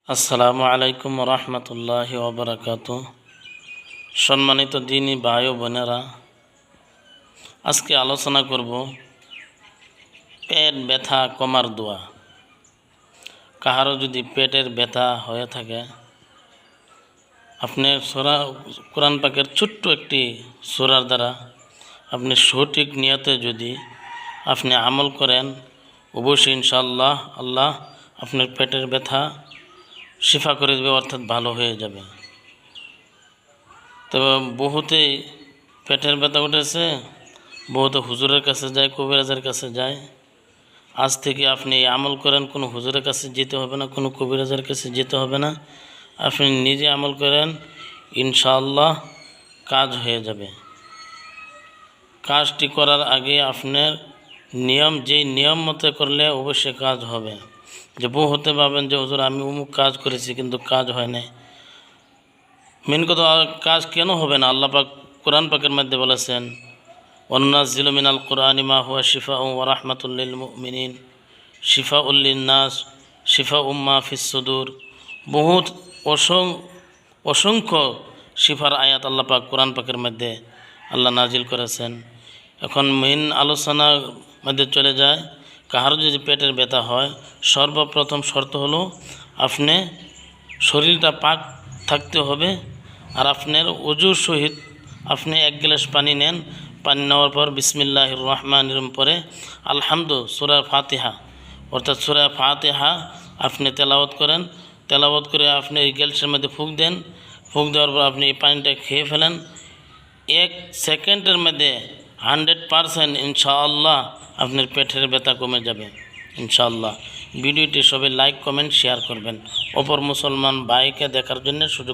আসসালামু আলাইকুম রহমতুল্লাহি ওবরাকাতু। সম্মানিত দিনী ভাই ও বোনেরা, আজকে আলোচনা করব পেট ব্যথা কমার দোয়া। কাহারও যদি পেটের ব্যথা হয়ে থাকে, আপনি কোরআন পাকের ছোট্ট একটি সূরার দ্বারা আপনি সঠিক নিয়তে যদি আপনি আমল করেন, অবশ্যই ইনশাআল্লাহ আল্লাহ আপনার পেটের ব্যথা শিফা করে দেবে, অর্থাৎ ভালো হয়ে যাবে। তবে বহুতেই পেটের ব্যথা উঠেছে, বহুত হুজুরের কাছে যায়, কবিরাজের কাছে যায়। আজ থেকে আপনি আমল করেন, কোনো হুজুরের কাছে যেতে হবে না, কোনো কবিরাজের কাছে যেতে হবে না। আপনি নিজে আমল করেন, ইনশাআল্লাহ কাজ হয়ে যাবে। কাজটি করার আগে আপনার যেই নিয়ম মতো করলে অবশ্যই কাজ হবে। যে বহুতে ভাবেন যে হুজুর আমি অমুক কাজ করেছি কিন্তু কাজ হয় নাই। মেন কথা, কাজ কেন হবে না? আল্লাহ পাক কোরআন পাকের মধ্যে বলেছেন, ওয়ানুনাজ্জিলু মিনাল কুরআনি মা হুয়া শিফাউন ওয়া রাহমাতুল লিল মুমিনিন শিফাউল লিন-নাস শিফাউম মা ফিস সুদূর। বহুত অসংখ্য শিফার আয়াত আল্লাহ পাক কোরআন পাকের মধ্যে আল্লাহ নাজিল করেছেন। এখন মেন আলোচনার মধ্যে চলে যায়, কাহারও যদি পেটের ব্যথা হয়, সর্বপ্রথম শর্ত হলো আপনি শরীরটা পাক থাকতে হবে। আর আপনার ওযুর সহিত আপনি 1 গ্লাস পানি নেন। পানি নেওয়ার পর বিসমিল্লাহির রহমানির রহিম পরে আলহামদু সূরা ফাতিহা, অর্থাৎ সূরা ফাতিহা আপনি তেলাওয়াত করেন। তেলাওয়াত করে আপনি এই গ্লাসের মধ্যে ফুঁক দেন। ফুঁক দেওয়ার পর আপনি এই পানিটা খেয়ে ফেলেন। 1 সেকেন্ডের মধ্যে 100% ইনশাআল্লাহ আপনার পেটের ব্যথা কমে যাবে ইনশাআল্লাহ। ভিডিওটি সবাই লাইক, কমেন্ট, শেয়ার করবেন। অপর মুসলমান ভাইকে দেখার জন্য সুযোগ